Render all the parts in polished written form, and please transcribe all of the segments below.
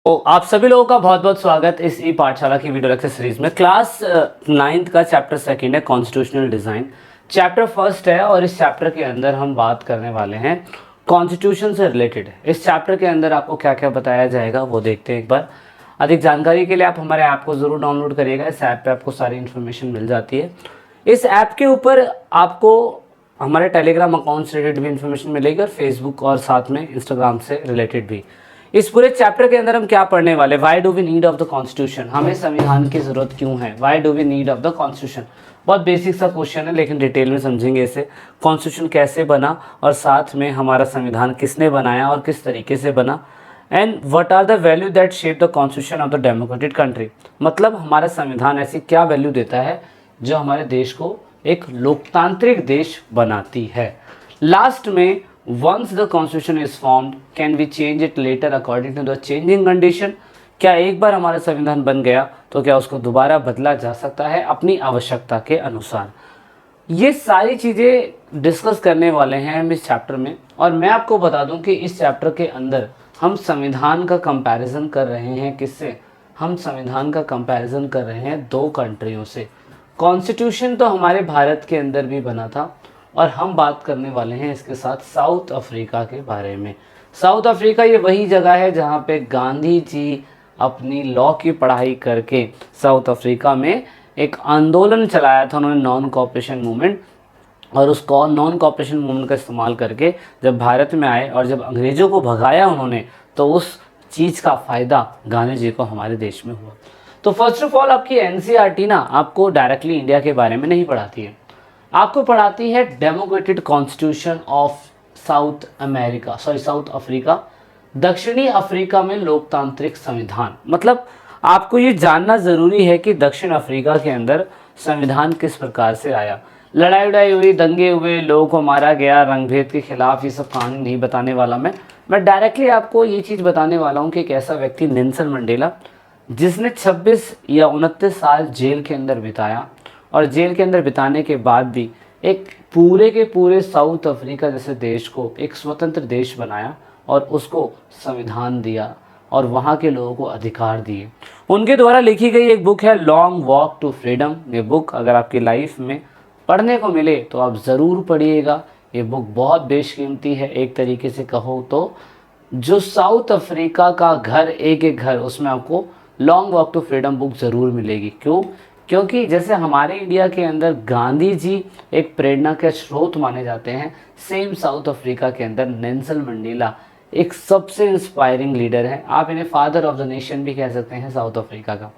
तो आप सभी लोगों का बहुत बहुत स्वागत इस ई पाठशाला की वीडियो लेक्चर सीरीज में। क्लास 9th का चैप्टर सेकंड है कॉन्स्टिट्यूशनल डिज़ाइन। चैप्टर फर्स्ट है और इस चैप्टर के अंदर हम बात करने वाले हैं कॉन्स्टिट्यूशन से रिलेटेड। इस चैप्टर के अंदर आपको क्या क्या बताया जाएगा वो देखते हैं एक बार। अधिक जानकारी के लिए आप हमारे ऐप को ज़रूर डाउनलोड करिएगा। इस ऐप पर आपको सारी इन्फॉर्मेशन मिल जाती है। इस ऐप के ऊपर आपको हमारे टेलीग्राम अकाउंट से रिलेटेड भी इन्फॉर्मेशन मिलेगी और फेसबुक और साथ में इंस्टाग्राम से रिलेटेड भी। इस पूरे चैप्टर के अंदर हम क्या पढ़ने वाले, why do we need of the constitution, हमें संविधान की जरूरत क्यों है, why do we need of the constitution. बहुत बेसिक सा क्वेश्चन है लेकिन डिटेल में समझेंगे इसे। कॉन्स्टिट्यूशन कैसे बना और साथ में हमारा संविधान किसने बनाया और किस तरीके से बना, and what are the value that shape the constitution of the democratic country. मतलब हमारा संविधान ऐसी क्या वैल्यू देता है जो हमारे देश को एक लोकतांत्रिक देश बनाती है। लास्ट में once the constitution is formed can we change it later according to the changing condition। क्या एक बार हमारा संविधान बन गया तो क्या उसको दोबारा बदला जा सकता है अपनी आवश्यकता के अनुसार। ये सारी चीज़ें डिस्कस करने वाले हैं हम इस चैप्टर में। और मैं आपको बता दूं कि इस चैप्टर के अंदर हम संविधान का कंपैरिजन कर रहे हैं किससे, हम संविधान का कंपैरिजन कर रहे हैं दो कंट्रियों से। कॉन्स्टिट्यूशन तो हमारे भारत के अंदर भी बना था और हम बात करने वाले हैं इसके साथ साउथ अफ्रीका के बारे में। साउथ अफ्रीका ये वही जगह है जहाँ पे गांधी जी अपनी लॉ की पढ़ाई करके साउथ अफ्रीका में एक आंदोलन चलाया था उन्होंने, नॉन कॉपरेशन मूवमेंट। और उस नॉन कॉपरेशन मूवमेंट का इस्तेमाल करके जब भारत में आए और जब अंग्रेज़ों को भगाया उन्होंने तो उस चीज़ का फ़ायदा गांधी जी को हमारे देश में हुआ। तो फर्स्ट ऑफ ऑल आपकी एनसीईआरटी ना आपको डायरेक्टली इंडिया के बारे में नहीं पढ़ाती है, आपको पढ़ाती है democratic constitution of south Africa, दक्षिणी अफ्रीका में लोकतांत्रिक संविधान। मतलब आपको ये जानना ज़रूरी है कि दक्षिण अफ्रीका के अंदर संविधान किस प्रकार से आया। लड़ाई उड़ाई हुई, दंगे हुए, लोगों को मारा गया, रंगभेद के खिलाफ, ये सब कहानी नहीं बताने वाला मैं डायरेक्टली आपको ये चीज़ बताने वाला हूँ कि एक ऐसा व्यक्ति नेल्सन मंडेला जिसने 26 या 29 साल जेल के अंदर बिताया और जेल के अंदर बिताने के बाद भी एक पूरे के पूरे साउथ अफ्रीका जैसे देश को एक स्वतंत्र देश बनाया और उसको संविधान दिया और वहाँ के लोगों को अधिकार दिए। उनके द्वारा लिखी गई एक बुक है लॉन्ग वॉक टू फ्रीडम। ये बुक अगर आपकी लाइफ में पढ़ने को मिले तो आप ज़रूर पढ़िएगा। ये बुक बहुत बेशकीमती है। एक तरीके से कहो तो जो साउथ अफ्रीका का घर, एक एक घर, उसमें आपको Long Walk to Freedom book ज़रूर मिलेगी। क्यों? क्योंकि जैसे हमारे इंडिया के अंदर गांधी जी एक प्रेरणा के स्रोत माने जाते हैं, सेम साउथ अफ्रीका के अंदर नेल्सन मंडेला एक सबसे इंस्पायरिंग लीडर है। आप इन्हें फादर ऑफ द नेशन भी कह सकते हैं साउथ अफ्रीका का।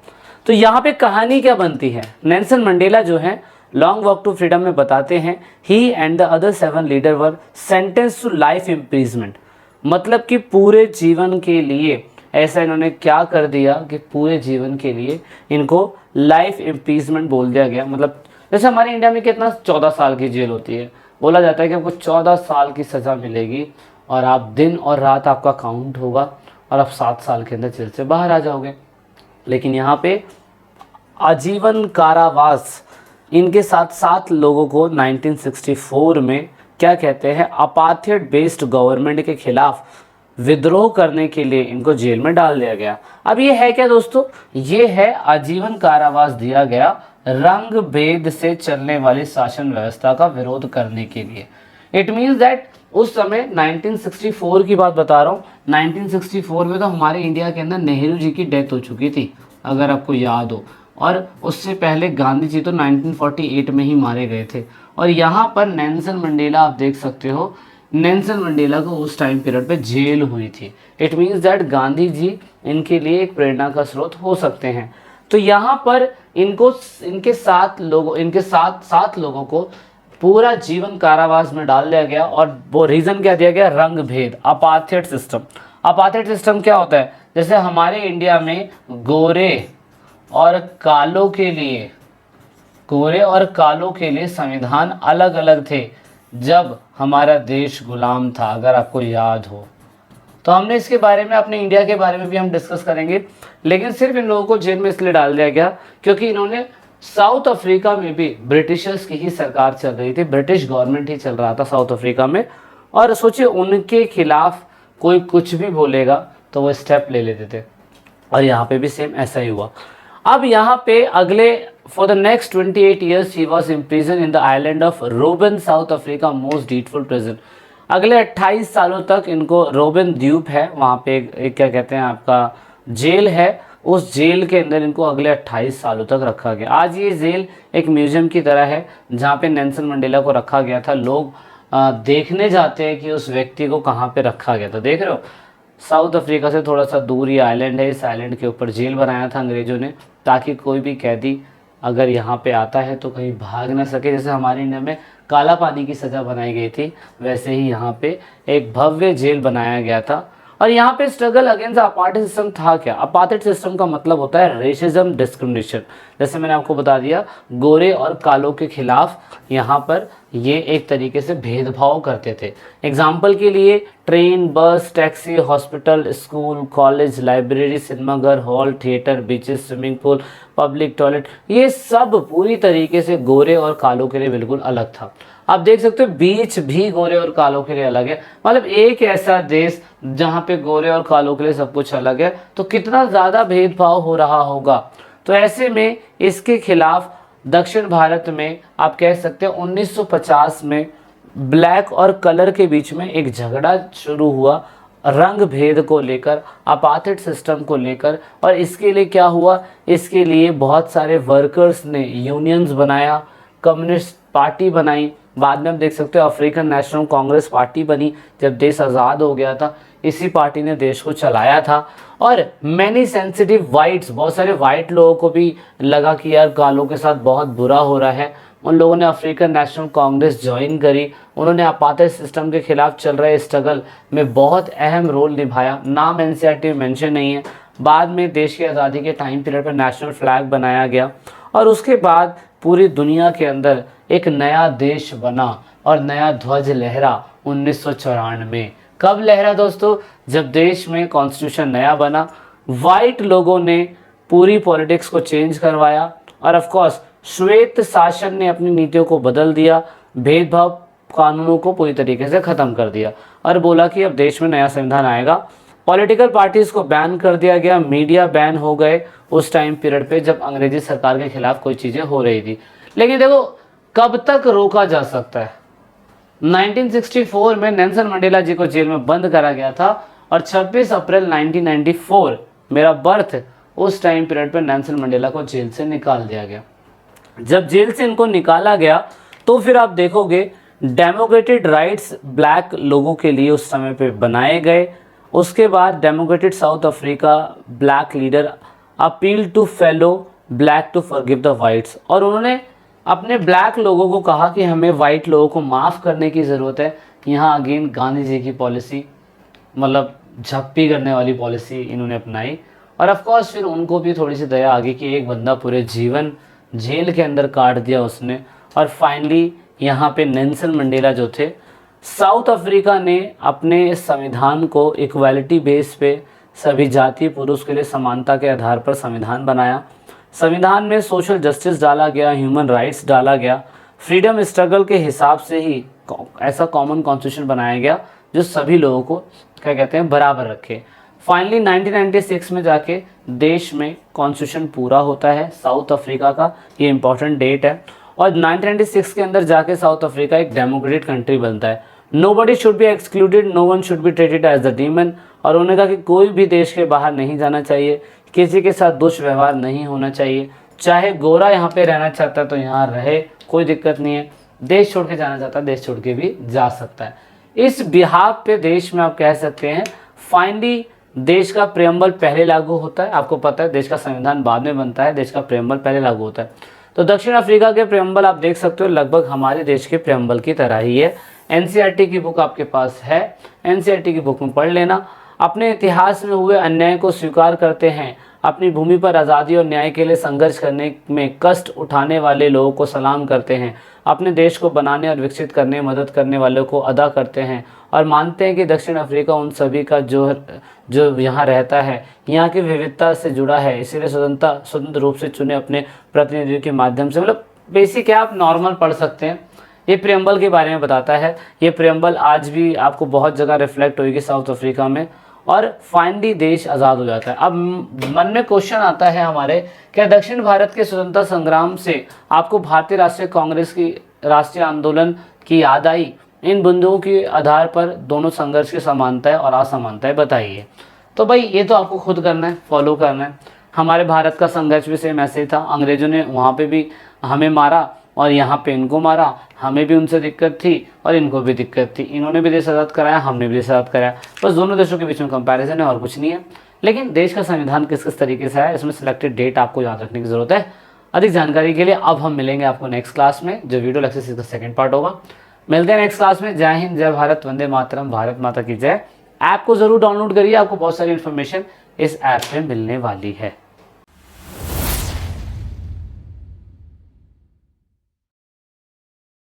तो यहाँ पे कहानी क्या बनती है, नेल्सन मंडेला जो है लॉन्ग वॉक टू फ्रीडम में बताते हैं he and the other 7 leader were sentence to life imprisonment. मतलब कि पूरे जीवन के लिए ऐसा इन्होंने क्या कर दिया कि पूरे जीवन के लिए इनको लाइफ इम्प्रिजमेंट बोल दिया गया। मतलब जैसे हमारे इंडिया में कितना 14 साल की जेल होती है, बोला जाता है कि आपको 14 साल की सज़ा मिलेगी और आप दिन और रात आपका काउंट होगा और आप 7 साल के अंदर जेल से बाहर आ जाओगे। लेकिन यहाँ पे आजीवन कारावास इनके साथ 7 लोगों को 1964 में क्या कहते हैं, अपार्थाइड बेस्ड गवर्नमेंट के खिलाफ विद्रोह करने के लिए इनको जेल में डाल दिया गया। अब ये है क्या दोस्तों, ये है आजीवन कारावास दिया गया रंग भेद से चलने वाली शासन व्यवस्था का विरोध करने के लिए। इट मीन्स दैट उस समय 1964 की बात बता रहा हूँ। 1964 में तो हमारे इंडिया के अंदर नेहरू जी की डेथ हो चुकी थी अगर आपको याद हो, और उससे पहले गांधी जी तो 1948 में ही मारे गए थे। और यहाँ पर नेल्सन मंडेला आप देख सकते हो, नेल्सन मंडेला को उस टाइम पीरियड पे जेल हुई थी। It means that Gandhi ji इनके लिए एक प्रेरणा का स्रोत हो सकते हैं। तो यहाँ पर इनके सात लोगों को पूरा जीवन कारावास में डाल दिया गया। और वो रीज़न क्या दिया गया, रंग भेद, अपार्थाइड सिस्टम। अपार्थाइड सिस्टम क्या होता है, जैसे हमारे इंडिया में गोरे और कालों के लिए संविधान अलग अलग थे जब हमारा देश गुलाम था, अगर आपको याद हो। तो हमने इसके बारे में, अपने इंडिया के बारे में भी हम डिस्कस करेंगे। लेकिन सिर्फ इन लोगों को जेल में इसलिए डाल दिया गया क्योंकि इन्होंने साउथ अफ्रीका में भी ब्रिटिशर्स की ही सरकार चल रही थी, ब्रिटिश गवर्नमेंट ही चल रहा था साउथ अफ्रीका में। और सोचिए उनके खिलाफ कोई कुछ भी बोलेगा तो वो स्टेप ले लेते थे। और यहाँ पे भी सेम ऐसा ही हुआ। अब यहाँ पे अगले for the next 28 years he was imprison in the island of Robben, South Africa most dreadful prison. अगले 28 सालों तक इनको रोबन द्वीप है, वहाँ पे एक क्या कहते हैं आपका जेल है, उस जेल के अंदर इनको अगले 28 सालों तक रखा गया। आज ये जेल एक म्यूजियम की तरह है जहाँ पे नेल्सन मंडेला को रखा गया था। लोग देखने जाते हैं कि उस व्यक्ति को कहाँ पे रखा गया था। देख रहे हो, साउथ अफ्रीका से थोड़ा सा दूर ये आइलैंड है, इस आइलैंड के ऊपर जेल बनाया था अंग्रेज़ों ने, ताकि कोई भी कैदी अगर यहाँ पे आता है तो कहीं भाग ना सके। जैसे हमारे इंडिया में काला पानी की सज़ा बनाई गई थी, वैसे ही यहाँ पे एक भव्य जेल बनाया गया था। और यहाँ पे स्ट्रगल अगेंस्ट अपार्टहेड सिस्टम था क्या? अपार्टहेड सिस्टम का मतलब होता है रेसिज्म, डिस्क्रिमिनेशन। जैसे मैंने आपको बता दिया, गोरे और कालों के खिलाफ यहाँ पर ये एक तरीके से भेदभाव करते थे। एग्जाम्पल के लिए train, bus, taxi, hospital, school, college, library, सिनेमाघर, hall, theatre, beaches, swimming pool, public toilet, ये सब पूरी तरीके से गोरे और कालों के लिए बिल्कुल अलग था। आप देख सकते हो बीच भी गोरे और कालों के लिए अलग है। मतलब एक ऐसा देश जहाँ पे गोरे और कालों के लिए सब कुछ अलग है, तो कितना ज़्यादा भेदभाव हो रहा होगा। तो ऐसे में इसके खिलाफ दक्षिण भारत में आप कह सकते हैं 1950 में ब्लैक और कलर के बीच में एक झगड़ा शुरू हुआ, रंग भेद को लेकर, अपार्टहेड सिस्टम को लेकर। और इसके लिए क्या हुआ, इसके लिए बहुत सारे वर्कर्स ने यूनियंस बनाया, कम्युनिस्ट पार्टी बनाई। बाद में आप देख सकते हो अफ्रीकन नेशनल कांग्रेस पार्टी बनी जब देश आज़ाद हो गया था, इसी पार्टी ने देश को चलाया था। और मैनी सेंसिटिव वाइट्स, बहुत सारे वाइट लोगों को भी लगा कि यार कालों के साथ बहुत बुरा हो रहा है, उन लोगों ने अफ्रीकन नेशनल कांग्रेस ज्वाइन करी। उन्होंने अपार्टहेड सिस्टम के खिलाफ चल रहे स्ट्रगल में बहुत अहम रोल निभाया। नाम एनसीईआरटी में मेंशन नहीं है। बाद में देश की आज़ादी के टाइम पीरियड पर नेशनल फ्लैग बनाया गया और उसके बाद पूरी दुनिया के अंदर एक नया देश बना और नया ध्वज लहरा 1994। कब लहरा दोस्तों? जब देश में कॉन्स्टिट्यूशन नया बना, वाइट लोगों ने पूरी पॉलिटिक्स को चेंज करवाया और ऑफ कोर्स श्वेत शासन ने अपनी नीतियों को बदल दिया, भेदभाव कानूनों को पूरी तरीके से ख़त्म कर दिया और बोला कि अब देश में नया संविधान आएगा। पॉलिटिकल पार्टीज़ को बैन कर दिया गया, मीडिया बैन हो गए उस टाइम पीरियड पे जब अंग्रेजी सरकार के खिलाफ कोई चीज़ें हो रही थी। लेकिन देखो कब तक रोका जा सकता है? 1964 में नेल्सन मंडेला जी को जेल में बंद करा गया था और 26 अप्रैल 1994 मेरा बर्थ, उस टाइम पीरियड पर नेल्सन मंडेला को जेल से निकाल दिया गया। जब जेल से इनको निकाला गया तो फिर आप देखोगे डेमोक्रेटिक राइट्स ब्लैक लोगों के लिए उस समय पे बनाए गए। उसके बाद democratic South Africa black leader appeal to fellow black to forgive the whites, और उन्होंने अपने ब्लैक लोगों को कहा कि हमें वाइट लोगों को माफ़ करने की ज़रूरत है। यहाँ अगेन गांधी जी की पॉलिसी, मतलब झप्पी करने वाली पॉलिसी इन्होंने अपनाई और ऑफ कोर्स फिर उनको भी थोड़ी सी दया आ गई कि एक बंदा पूरे जीवन जेल के अंदर काट दिया उसने। और फाइनली यहाँ पे नेल्सन मंडेला जो थे, साउथ अफ्रीका ने अपने संविधान को इक्वालिटी बेस पे सभी जाति पुरुष के लिए समानता के आधार पर संविधान बनाया। संविधान में सोशल जस्टिस डाला गया, ह्यूमन राइट्स डाला गया, फ्रीडम स्ट्रगल के हिसाब से ही ऐसा कॉमन कॉन्स्टिट्यूशन बनाया गया जो सभी लोगों को क्या कहते हैं बराबर रखे। फाइनली 1996 में जाके देश में कॉन्स्टिट्यूशन पूरा होता है साउथ अफ्रीका का, ये इंपॉर्टेंट डेट है। और 1996 के अंदर जाके साउथ अफ्रीका एक डेमोक्रेटिक कंट्री बनता है। Nobody should be excluded, no one should be treated as the demon. और उन्होंने कहा कि कोई भी देश के बाहर नहीं जाना चाहिए, किसी के साथ दुष्व्यवहार नहीं होना चाहिए, चाहे गोरा यहाँ पे रहना चाहता है तो यहाँ रहे, कोई दिक्कत नहीं है, देश छोड़ के जाना चाहता है देश छोड़ के भी जा सकता है। इस बिहाफ पे देश में आप कह सकते हैं फाइनली देश का प्रेम्बल पहले लागू होता है। आपको पता है देश का संविधान बाद में बनता है, देश का प्रेम्बल पहले लागू होता है। तो दक्षिण अफ्रीका के प्रेम्बल आप देख सकते हो लगभग हमारे देश के प्रेम्बल की तरह ही है। एनसीईआरटी की बुक आपके पास है, एनसीईआरटी की बुक में पढ़ लेना। अपने इतिहास में हुए अन्याय को स्वीकार करते हैं, अपनी भूमि पर आज़ादी और न्याय के लिए संघर्ष करने में कष्ट उठाने वाले लोगों को सलाम करते हैं, अपने देश को बनाने और विकसित करने में मदद करने वालों को अदा करते हैं और मानते हैं कि दक्षिण अफ्रीका उन सभी का जो यहाँ रहता है यहाँ की विविधता से जुड़ा है, इसीलिए स्वतंत्र रूप से चुने अपने प्रतिनिधियों के माध्यम से। मतलब बेसिक है, आप नॉर्मल पढ़ सकते हैं। ये प्रेम्बल के बारे में बताता है। ये प्रेम्बल आज भी आपको बहुत जगह रिफ्लेक्ट होगी साउथ अफ्रीका में। और फाइनली देश आज़ाद हो जाता है। अब मन में क्वेश्चन आता है हमारे, क्या दक्षिण भारत के स्वतंत्रता संग्राम से आपको भारतीय राष्ट्रीय कांग्रेस की राष्ट्रीय आंदोलन की याद आई? इन बिंदुओं के आधार पर दोनों संघर्ष की समानताएं और असमानताएं बताइए। तो भाई ये तो आपको खुद करना है, फॉलो करना है। हमारे भारत का संघर्ष भी सेम ऐसे ही था, अंग्रेजों ने वहाँ पे भी हमें मारा और यहाँ पे इनको मारा, हमें भी उनसे दिक्कत थी और इनको भी दिक्कत थी, इन्होंने भी देश आज़ाद कराया, हमने भी देश आज़ाद कराया, बस दोनों देशों के बीच में कंपैरिजन है और कुछ नहीं है। लेकिन देश का संविधान किस किस तरीके से है, इसमें सिलेक्टेड डेट आपको याद रखने की जरूरत है। अधिक जानकारी के लिए अब हम मिलेंगे आपको नेक्स्ट क्लास में, जो वीडियो लेक्चर का सेकंड पार्ट होगा। मिलते हैं नेक्स्ट क्लास में। जय हिंद, जय भारत, वंदे मातरम, भारत माता की जय। ऐप को जरूर डाउनलोड करिए, आपको बहुत सारी इन्फॉर्मेशन इस ऐप पे मिलने वाली है।